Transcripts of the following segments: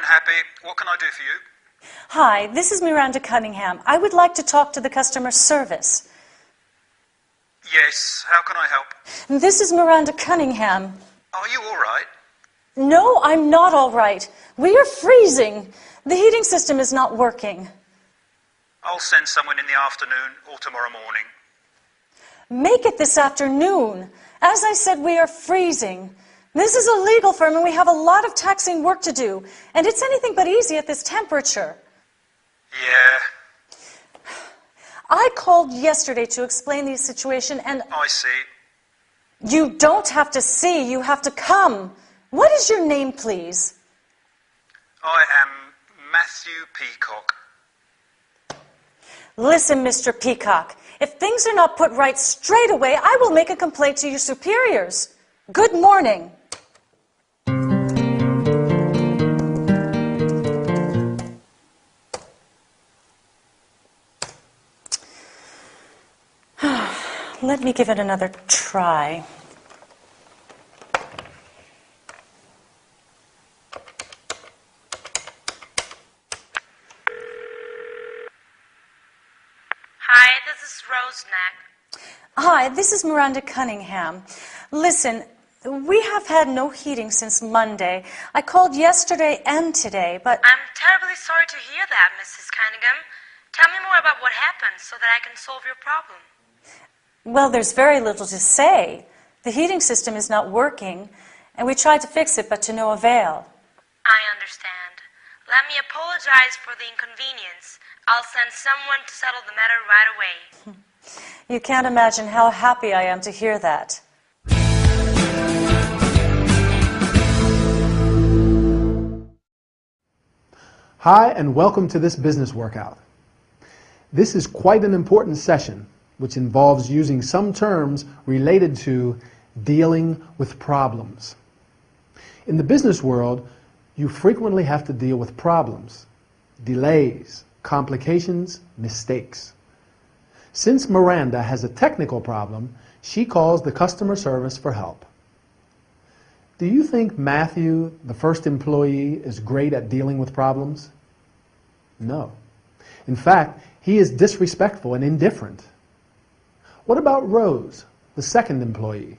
unhappy. What can I do for you? Hi, this is Miranda Cunningham. I would like to talk to the customer service. Yes, how can I help? This is Miranda Cunningham. Are you all right? No, I'm not all right. We are freezing. The heating system is not working. I'll send someone in the afternoon or tomorrow morning. Make it this afternoon. As I said, we are freezing. This is a legal firm and we have a lot of taxing work to do. And it's anything but easy at this temperature. Yeah. I called yesterday to explain the situation and... I see. You don't have to see, you have to come. What is your name, please? I am Matthew Peacock. Listen, Mr. Peacock, if things are not put right straight away, I will make a complaint to your superiors. Good morning. Let me give it another try. Hi, this is Roseneck. Hi, this is Miranda Cunningham. Listen, we have had no heating since Monday. I called yesterday and today, but... I'm terribly sorry to hear that, Mrs. Cunningham. Tell me more about what happened so that I can solve your problem. Well, there's very little to say. The heating system is not working, and we tried to fix it, but to no avail. I understand. Let me apologize for the inconvenience. I'll send someone to settle the matter right away. You can't imagine how happy I am to hear that. Hi, and welcome to this business workout. This is quite an important session, which involves using some terms related to dealing with problems. In the business world, you frequently have to deal with problems, delays, complications, mistakes. Since Miranda has a technical problem, she calls the customer service for help. Do you think Matthew, the first employee, is great at dealing with problems? No. In fact, he is disrespectful and indifferent. What about Rose, the second employee?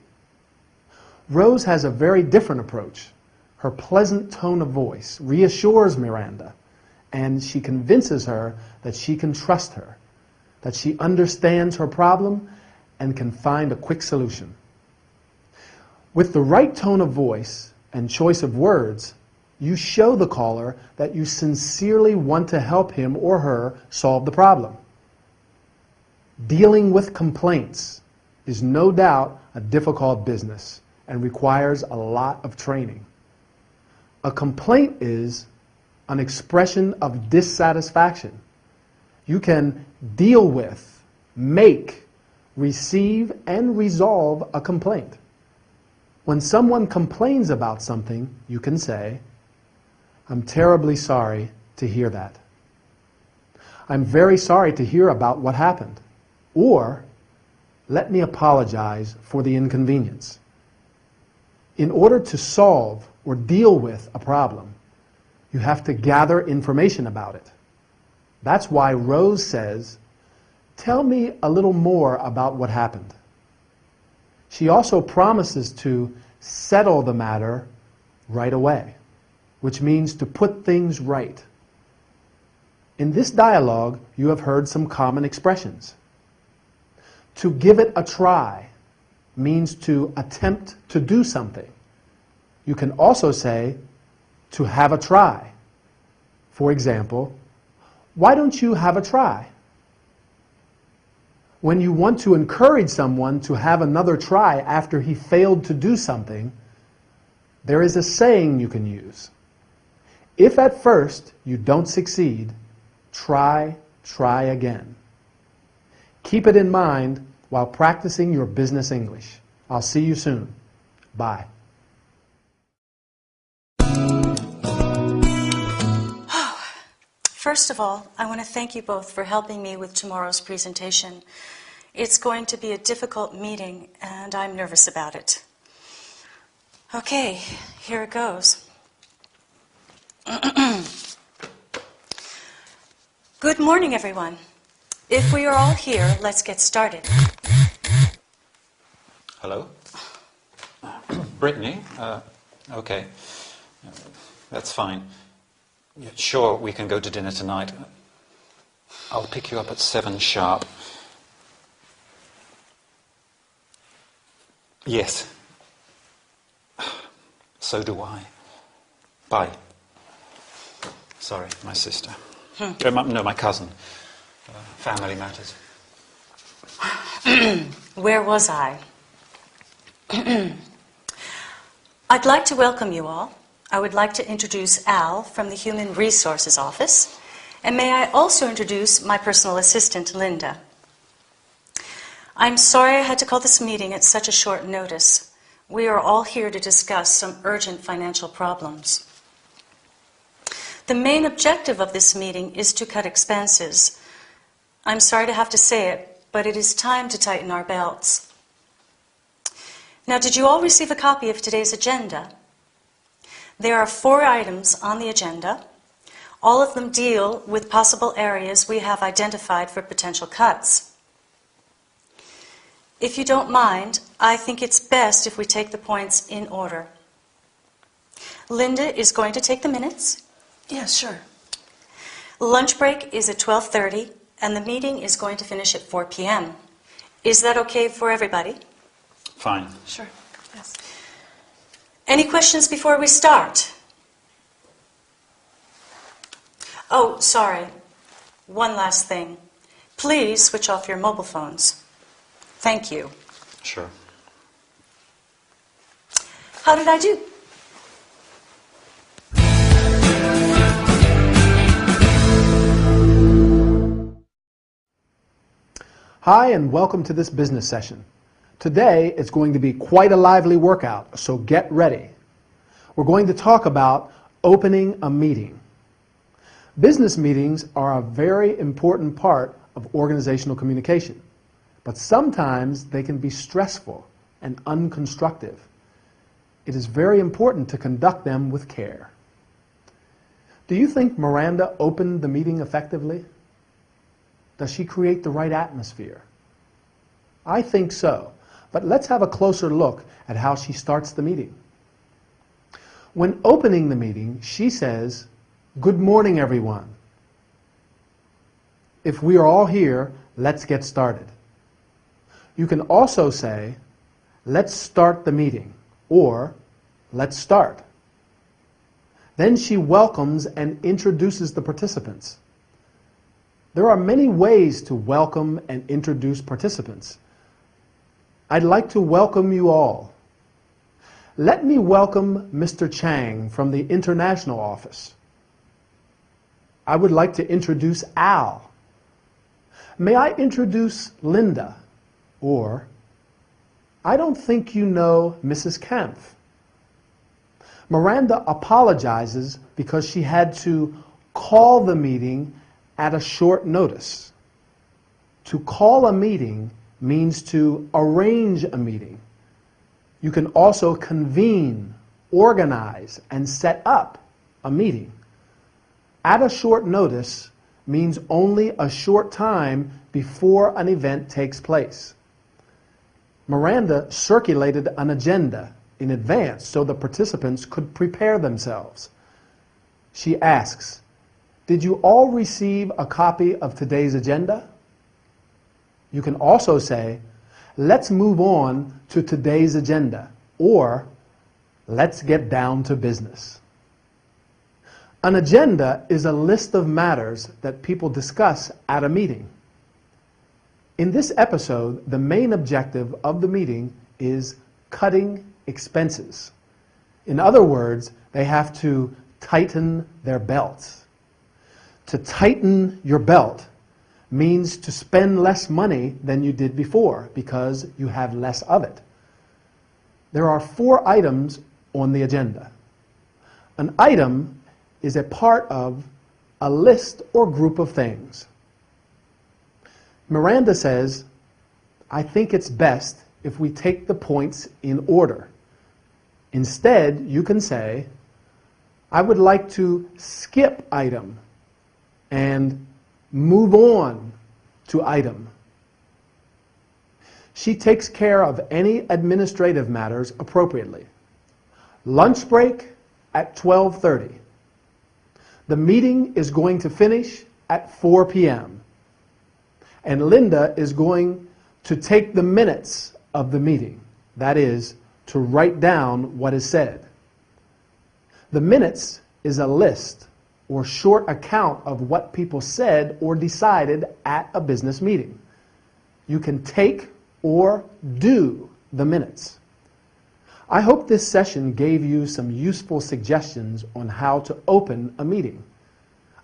Rose has a very different approach. Her pleasant tone of voice reassures Miranda, and she convinces her that she can trust her, that she understands her problem and can find a quick solution. With the right tone of voice and choice of words, you show the caller that you sincerely want to help him or her solve the problem. Dealing with complaints is no doubt a difficult business and requires a lot of training. A complaint is an expression of dissatisfaction. You can deal with, make, receive, and resolve a complaint. When someone complains about something, you can say, "I'm terribly sorry to hear that. I'm very sorry to hear about what happened." Or, "Let me apologize for the inconvenience." In order to solve or deal with a problem, you have to gather information about it. That's why Rose says, "Tell me a little more about what happened." She also promises to settle the matter right away, which means to put things right. In this dialogue, you have heard some common expressions. To give it a try means to attempt to do something. You can also say to have a try. For example, "Why don't you have a try?" When you want to encourage someone to have another try after he failed to do something, there is a saying you can use. If at first you don't succeed, try again. Keep it in mind while practicing your business English. I'll see you soon. Bye. First of all, I want to thank you both for helping me with tomorrow's presentation. It's going to be a difficult meeting, and I'm nervous about it. Okay, here it goes. Good morning, everyone. If we are all here, let's get started. Hello? Brittany? Okay. That's fine. Yeah, sure, we can go to dinner tonight. I'll pick you up at 7 sharp. Yes. So do I. Bye. Sorry, my sister. No, my cousin. Family matters. Where was I? I'd like to welcome you all. I would like to introduce Al from the Human Resources Office. And may I also introduce my personal assistant, Linda. I'm sorry I had to call this meeting at such a short notice. We are all here to discuss some urgent financial problems. The main objective of this meeting is to cut expenses. I'm sorry to have to say it, but it is time to tighten our belts. Now, did you all receive a copy of today's agenda? There are 4 items on the agenda. All of them deal with possible areas we have identified for potential cuts. If you don't mind, I think it's best if we take the points in order. Linda is going to take the minutes. Yeah, sure. Lunch break is at 12:30, and the meeting is going to finish at 4 p.m. Is that okay for everybody? Fine. Sure. Yes. Any questions before we start? Oh, sorry. One last thing. Please switch off your mobile phones. Thank you. Sure. How did I do? Hi, and welcome to this business session. Today, it's going to be quite a lively workout, so get ready. We're going to talk about opening a meeting. Business meetings are a very important part of organizational communication, but sometimes they can be stressful and unconstructive. It is very important to conduct them with care. Do you think Miranda opened the meeting effectively? Does she create the right atmosphere? I think so, but let's have a closer look at how she starts the meeting. When opening the meeting, she says, "Good morning, everyone. If we are all here, let's get started." You can also say, "Let's start the meeting," or "Let's start." Then she welcomes and introduces the participants. There are many ways to welcome and introduce participants. I'd like to welcome you all. Let me welcome Mr. Chang from the International Office. I would like to introduce Al. May I introduce Linda? Or, I don't think you know Mrs. Kempf. Miranda apologizes because she had to call the meeting at a short notice. To call a meeting means to arrange a meeting. You can also convene, organize, and set up a meeting. At a short notice means only a short time before an event takes place. Miranda circulated an agenda in advance so the participants could prepare themselves. She asks, "Did you all receive a copy of today's agenda?" You can also say, "Let's move on to today's agenda," or "Let's get down to business." An agenda is a list of matters that people discuss at a meeting. In this episode, the main objective of the meeting is cutting expenses. In other words, they have to tighten their belts. To tighten your belt means to spend less money than you did before because you have less of it. There are 4 items on the agenda. An item is a part of a list or group of things. Miranda says, "I think it's best if we take the points in order." Instead, you can say, I would like to skip item and move on to item. She takes care of any administrative matters appropriately. Lunch break at 12:30. The meeting is going to finish at 4 p.m. And Linda is going to take the minutes of the meeting. That is, to write down what is said. The minutes is a list or short account of what people said or decided at a business meeting. You can take or do the minutes. I hope this session gave you some useful suggestions on how to open a meeting.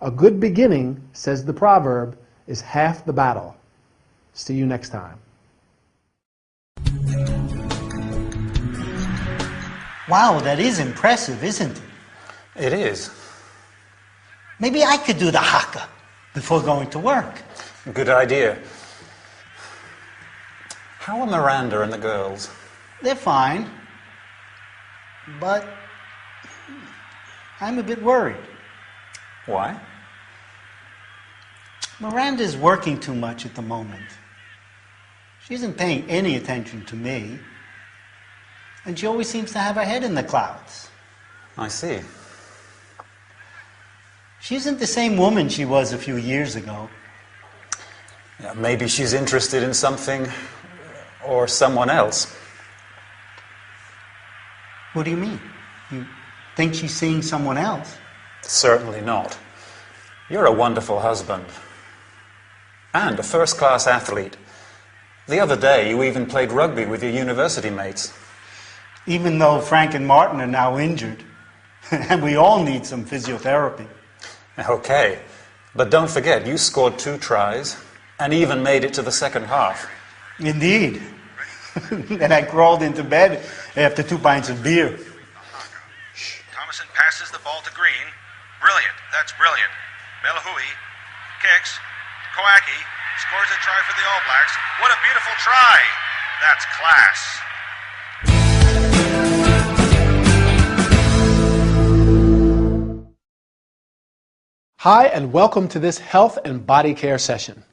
A good beginning, says the proverb, is half the battle. See you next time. Wow, that is impressive, isn't it? It is. Maybe I could do the haka before going to work. Good idea. How are Miranda and the girls? They're fine. But I'm a bit worried. Why? Miranda's working too much at the moment. She isn't paying any attention to me. And she always seems to have her head in the clouds. I see. She isn't the same woman she was a few years ago. Yeah, maybe she's interested in something or someone else. What do you mean? You think she's seeing someone else? Certainly not. You're a wonderful husband. And a first-class athlete. The other day, you even played rugby with your university mates. Even though Frank and Martin are now injured. And we all need some physiotherapy. Okay. But don't forget, you scored 2 tries and even made it to the second half. Indeed. And I crawled into bed after 2 pints of beer. Thomason passes the ball to Green. Brilliant. That's brilliant. Melahui kicks. Kowaki scores a try for the All Blacks. What a beautiful try. That's class. Hi, and welcome to this health and body care session.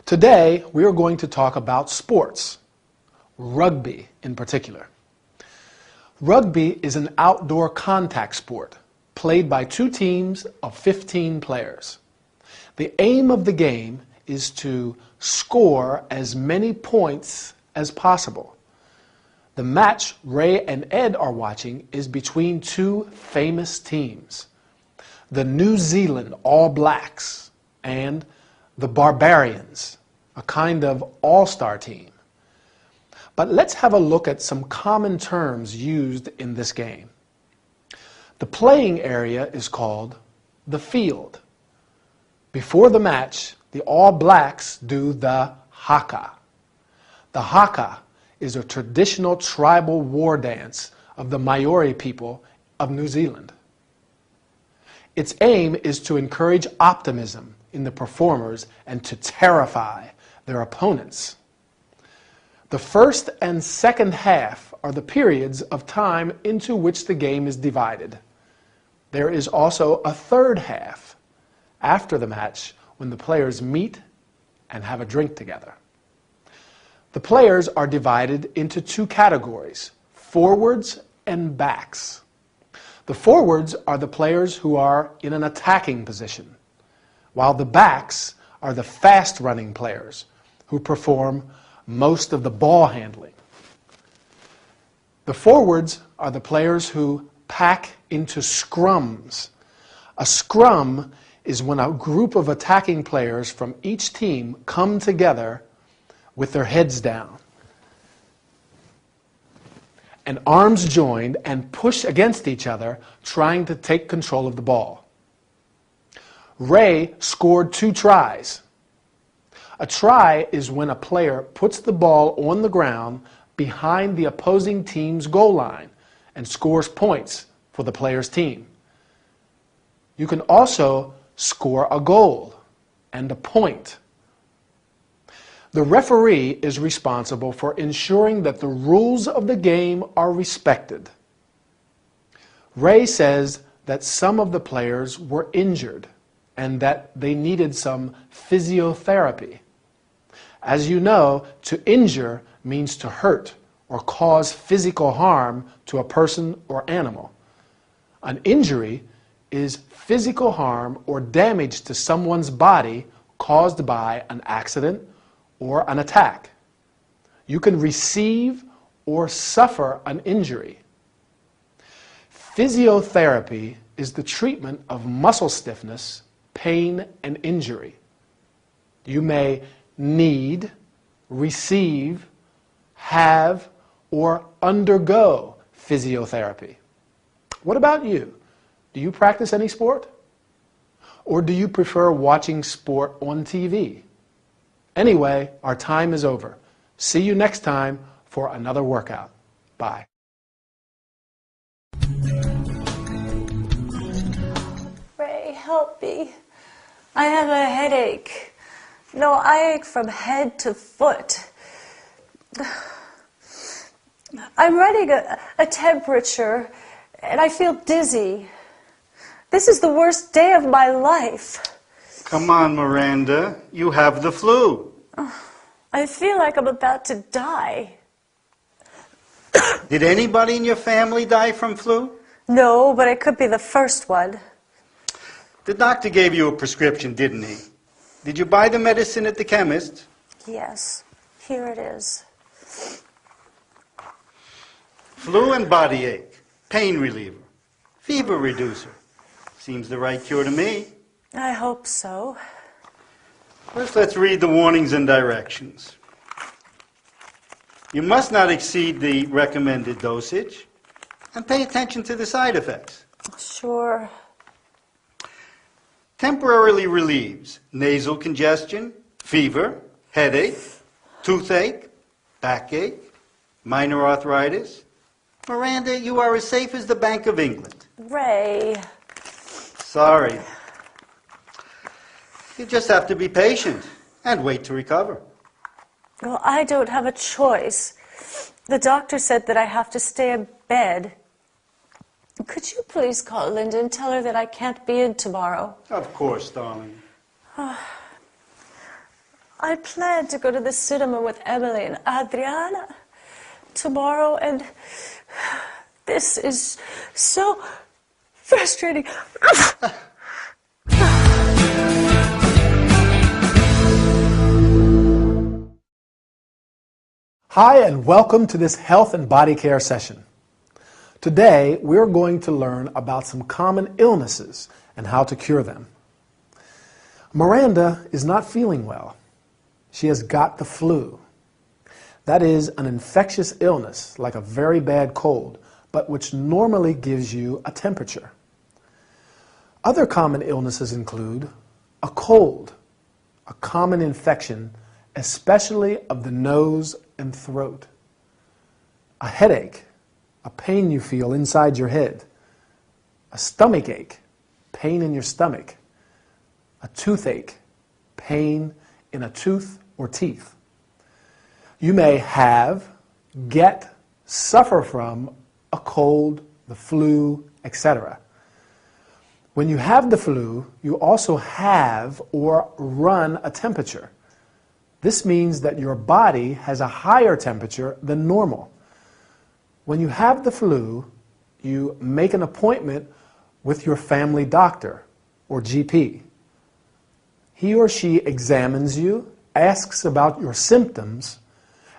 Today, we are going to talk about sports, rugby in particular. Rugby is an outdoor contact sport played by 2 teams of 15 players. The aim of the game is to score as many points as possible. The match Ray and Ed are watching is between 2 famous teams, the New Zealand All Blacks and the Barbarians, a kind of all-star team. But let's have a look at some common terms used in this game. The playing area is called the field. Before the match, the All Blacks do the haka. The haka is a traditional tribal war dance of the Maori people of New Zealand. Its aim is to encourage optimism in the performers and to terrify their opponents. The first and second half are the periods of time into which the game is divided. There is also a third half after the match when the players meet and have a drink together. The players are divided into 2 categories, forwards and backs. The forwards are the players who are in an attacking position, while the backs are the fast-running players who perform most of the ball handling. The forwards are the players who pack into scrums. A scrum is when a group of attacking players from each team come together with their heads down and arms joined and push against each other, trying to take control of the ball. Ray scored 2 tries. A try is when a player puts the ball on the ground behind the opposing team's goal line and scores points for the player's team. You can also score a goal and a point. The referee is responsible for ensuring that the rules of the game are respected. Ray says that some of the players were injured and that they needed some physiotherapy. As you know, to injure means to hurt or cause physical harm to a person or animal. An injury is physical harm or damage to someone's body caused by an accident or an attack. You can receive or suffer an injury. Physiotherapy is the treatment of muscle stiffness, pain, and injury. You may need, receive, have, or undergo physiotherapy. What about you? Do you practice any sport? Or do you prefer watching sport on TV? Anyway, our time is over. See you next time for another workout. Bye. Ray, help me. I have a headache. No, I ache from head to foot. I'm running a temperature, and I feel dizzy. This is the worst day of my life. Come on, Miranda. You have the flu. I feel like I'm about to die. Did anybody in your family die from flu? No, but it could be the first one. The doctor gave you a prescription, didn't he? Did you buy the medicine at the chemist? Yes, here it is. Flu and body ache, pain reliever, fever reducer. Seems the right cure to me. I hope so. First, let's read the warnings and directions. You must not exceed the recommended dosage and pay attention to the side effects. Sure. Temporarily relieves nasal congestion, fever, headache, toothache, backache, minor arthritis. Miranda, you are as safe as the Bank of England. Ray. Sorry. You just have to be patient and wait to recover. Well, I don't have a choice. The doctor said that I have to stay in bed. Could you please call Linda and tell her that I can't be in tomorrow? Of course, darling. I planned to go to the cinema with Emily and Adriana tomorrow, and this is so frustrating. Hi, and welcome to this health and body care session. Today, we're going to learn about some common illnesses and how to cure them. Miranda is not feeling well. She has got the flu. That is an infectious illness, like a very bad cold, but which normally gives you a temperature. Other common illnesses include a cold, a common infection, especially of the nose and throat, a headache, a pain you feel inside your head, a stomach ache, pain in your stomach, a toothache, pain in a tooth or teeth. You may have, get, suffer from a cold, the flu, etc. When you have the flu, you also have or run a temperature. This means that your body has a higher temperature than normal. When you have the flu, you make an appointment with your family doctor or GP. He or she examines you, asks about your symptoms,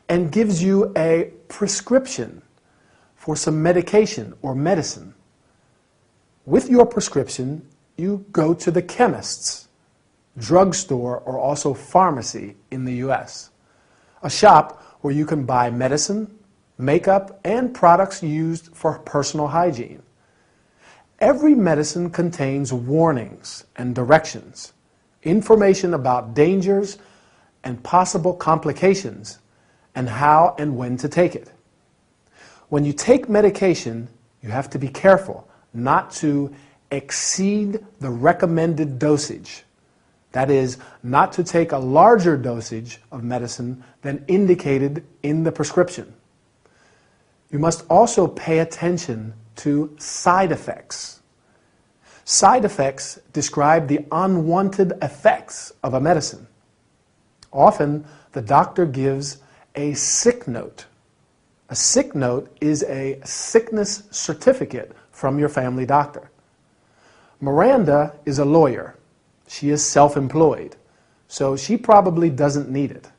and gives you a prescription for some medication or medicine. With your prescription, you go to the chemist's, drugstore, or also pharmacy in the U.S., a shop where you can buy medicine, makeup, and products used for personal hygiene. Every medicine contains warnings and directions, information about dangers and possible complications, and how and when to take it. When you take medication, you have to be careful not to exceed the recommended dosage. That is, not to take a larger dosage of medicine than indicated in the prescription. You must also pay attention to side effects. Side effects describe the unwanted effects of a medicine. Often, the doctor gives a sick note. A sick note is a sickness certificate from your family doctor. Miranda is a lawyer. She is self-employed, so she probably doesn't need it.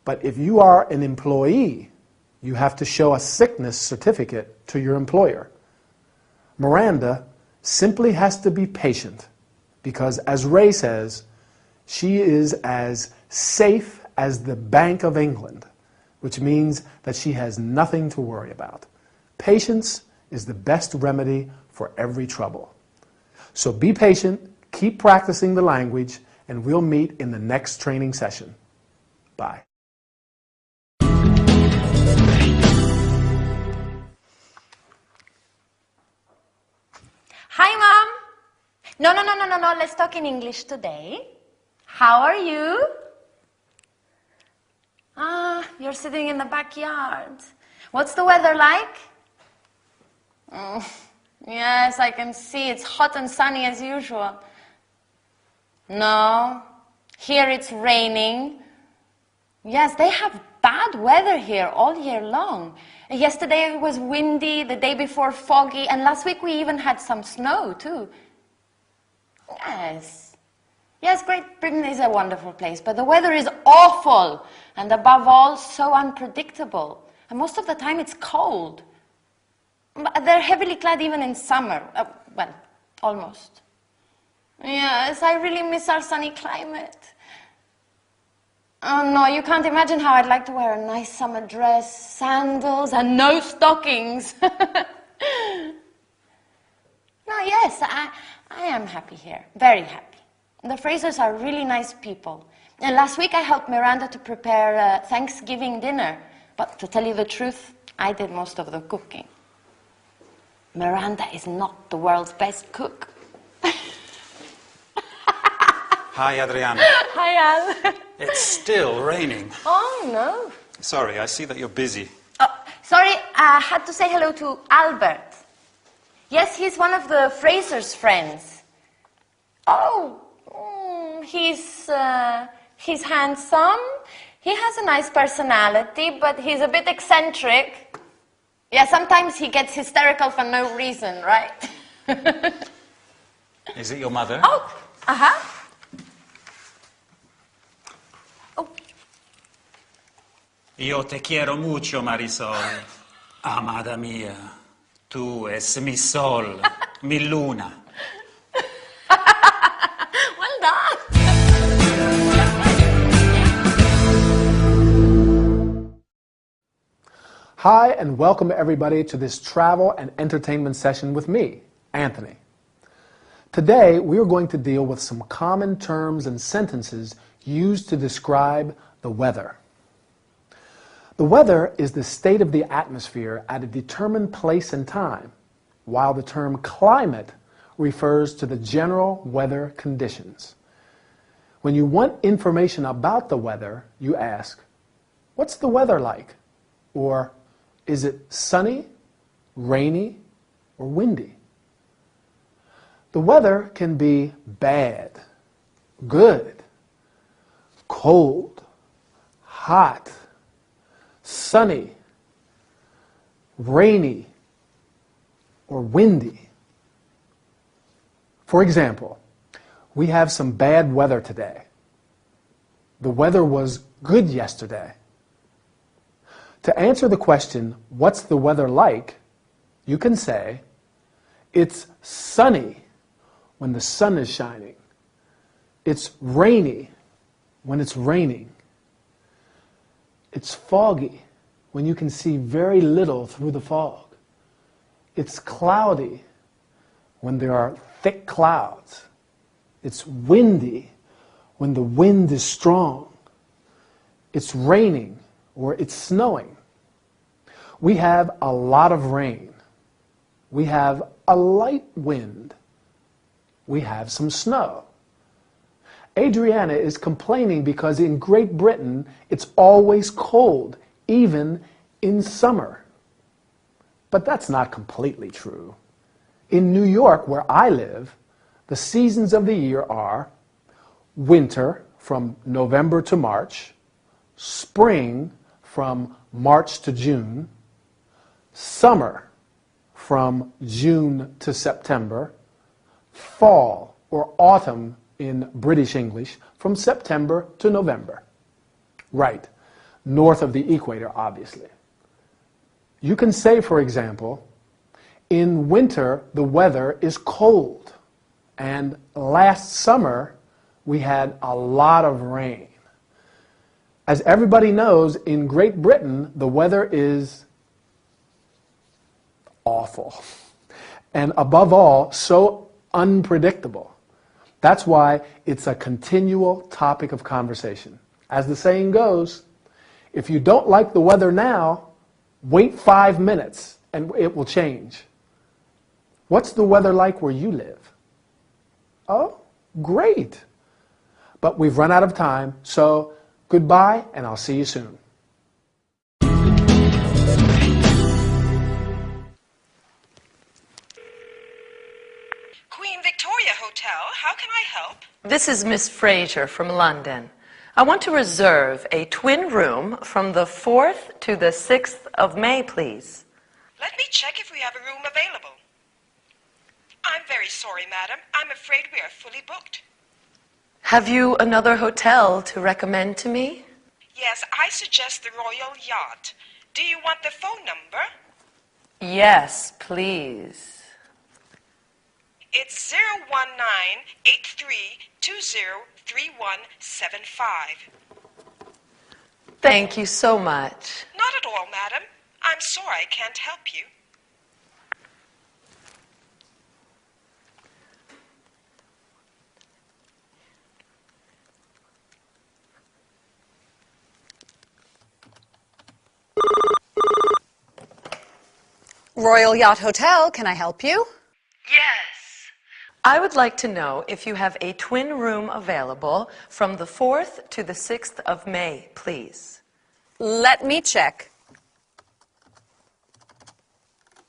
But if you are an employee, you have to show a sickness certificate to your employer. Miranda simply has to be patient because, as Ray says, she is as safe as the Bank of England, which means that she has nothing to worry about. Patience is the best remedy for every trouble. So be patient, keep practicing the language, and we'll meet in the next training session. Bye. Hi, Mom. No. Let's talk in English today. How are you? You're sitting in the backyard. What's the weather like? Yes, I can see. It's hot and sunny as usual. No, here it's raining. Yes, they have bad weather here all year long. Yesterday it was windy, the day before foggy, and last week we even had some snow too. Yes, Great Britain is a wonderful place, but the weather is awful, and above all, so unpredictable. And most of the time it's cold. But they're heavily clad even in summer. Well, almost. Yes, I really miss our sunny climate. Oh no, you can't imagine how I'd like to wear a nice summer dress, sandals, and no stockings. No, yes, I am happy here, very happy. The Frasers are really nice people. And last week I helped Miranda to prepare a Thanksgiving dinner. But to tell you the truth, I did most of the cooking. Miranda is not the world's best cook. Hi, Adriana. Hi, Al. It's still raining. Oh, no. Sorry, I see that you're busy. Oh, sorry, I had to say hello to Albert. Yes, he's one of the Frasers' friends. Oh, he's handsome. He has a nice personality, but he's a bit eccentric. Yeah, sometimes he gets hysterical for no reason, right? Is it your mother? Oh, uh-huh. Oh. Yo te quiero mucho, Marisol. Amada mía, tú es mi sol, mi luna. Well done. Hi, and welcome everybody to this travel and entertainment session with me, Anthony. Today, we are going to deal with some common terms and sentences used to describe the weather. The weather is the state of the atmosphere at a determined place and time, while the term climate refers to the general weather conditions. When you want information about the weather, you ask, "What's the weather like?" Or, "Is it sunny, rainy, or windy?" The weather can be bad, good, cold, hot, sunny, rainy, or windy. For example, we have some bad weather today. The weather was good yesterday. To answer the question, "What's the weather like?" you can say, "It's sunny when the sun is shining. It's rainy when it's raining. It's foggy when you can see very little through the fog. It's cloudy when there are thick clouds. It's windy when the wind is strong. It's raining or it's snowing." We have a lot of rain. We have a light wind. We have some snow. Adriana is complaining because in Great Britain it's always cold, even in summer. But that's not completely true. In New York, where I live, the seasons of the year are winter from November to March, spring from March to June, summer from June to September, fall or autumn in British English from September to November. Right, north of the equator, obviously. You can say, for example, in winter the weather is cold, and last summer we had a lot of rain. As everybody knows, in Great Britain the weather is awful, and above all, so unpredictable. That's why it's a continual topic of conversation. As the saying goes, if you don't like the weather now, wait 5 minutes and it will change. What's the weather like where you live? Oh, great. But we've run out of time, so goodbye and I'll see you soon. Queen Victoria Hotel, how can I help? This is Miss Fraser from London. I want to reserve a twin room from the 4th to the 6th of May, please. Let me check if we have a room available. I'm very sorry, madam. I'm afraid we are fully booked. Have you another hotel to recommend to me? Yes, I suggest the Royal Yacht. Do you want the phone number? Yes, please. It's 019-8320-3175. Thank you so much. Not at all, madam. I'm sorry I can't help you. Royal Yacht Hotel, can I help you? Yes. I would like to know if you have a twin room available from the 4th to the 6th of May, please. Let me check.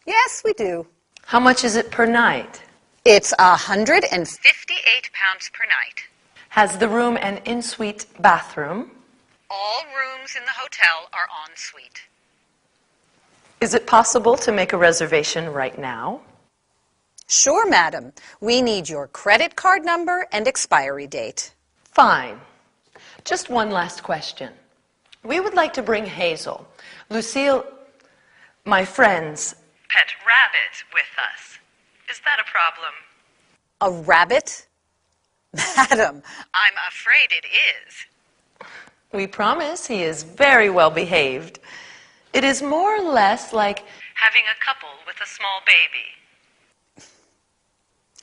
Yes, we do. How much is it per night? It's £158 per night. Has the room an en-suite bathroom? All rooms in the hotel are en suite. Is it possible to make a reservation right now? Sure, madam. We need your credit card number and expiry date. Fine. Just one last question. We would like to bring Hazel, Lucille, my friend's pet rabbit, with us. Is that a problem? A rabbit? Madam, I'm afraid it is. We promise he is very well behaved. It is more or less like having a couple with a small baby.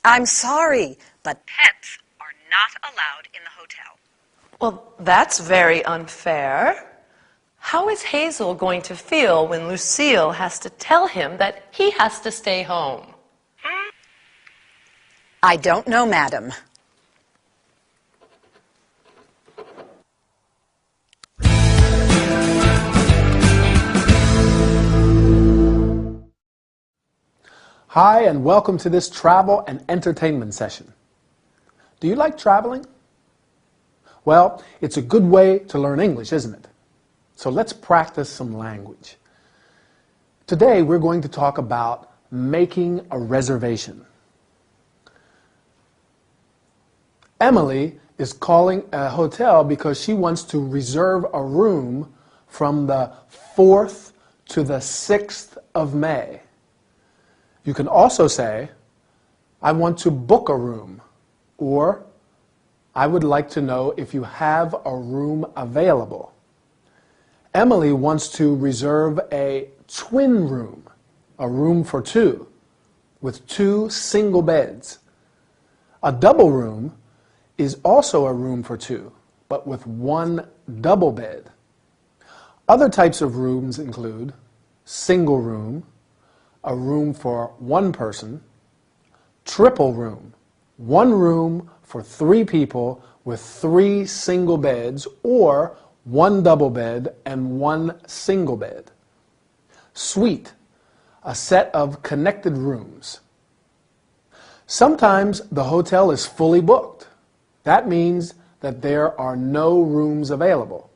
I'm sorry, but Pets are not allowed in the hotel. Well, that's very unfair. How is Hazel going to feel when Lucille has to tell him that he has to stay home? I don't know, madam. Hi, and welcome to this travel and entertainment session. Do you like traveling? Well, it's a good way to learn English, isn't it? So let's practice some language. Today we're going to talk about making a reservation. Emily is calling a hotel because she wants to reserve a room from the 4th to the 6th of May. You can also say, I want to book a room, or I would like to know if you have a room available. Emily wants to reserve a twin room, a room for two, with 2 single beds. A double room is also a room for 2, but with 1 double bed. Other types of rooms include single room, a room for 1 person, triple room, 1 room for 3 people with 3 single beds, or 1 double bed and 1 single bed. Suite, a set of connected rooms. Sometimes the hotel is fully booked. That means that there are no rooms available.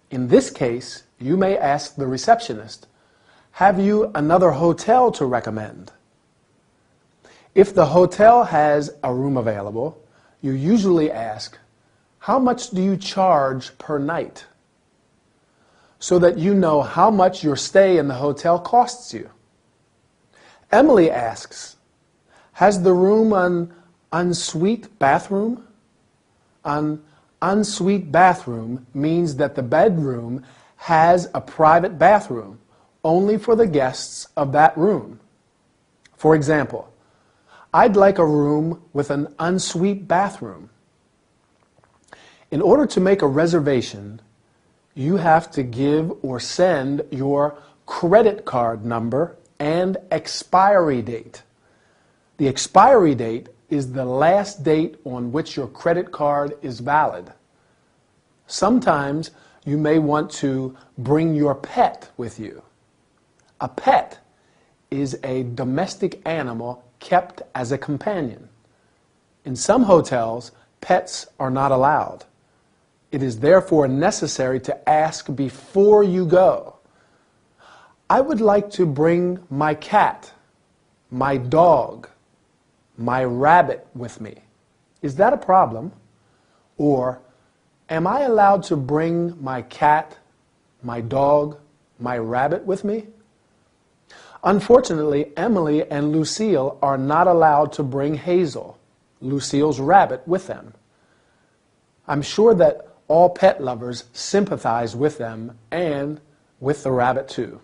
In this case, you may ask the receptionist, "Have you another hotel to recommend?" If the hotel has a room available, you usually ask, "How much do you charge per night?" so that you know how much your stay in the hotel costs you. Emily asks, "Has the room an ensuite bathroom?" An ensuite bathroom means that the bedroom has a private bathroom only for the guests of that room. For example, "I'd like a room with an ensuite bathroom." In order to make a reservation, you have to give or send your credit card number and expiry date. The expiry date is the last date on which your credit card is valid. Sometimes you may want to bring your pet with you. A pet is a domestic animal kept as a companion. In some hotels, pets are not allowed. It is therefore necessary to ask before you go. "I would like to bring my cat, my dog, my rabbit with me. Is that a problem?" Or, "Am I allowed to bring my cat, my dog, my rabbit with me?" Unfortunately, Emily and Lucille are not allowed to bring Hazel, Lucille's rabbit, with them. I'm sure that all pet lovers sympathize with them and with the rabbit too.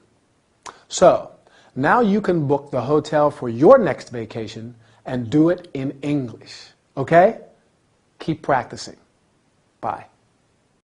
So, now you can book the hotel for your next vacation and do it in English. Okay? Keep practicing. Bye.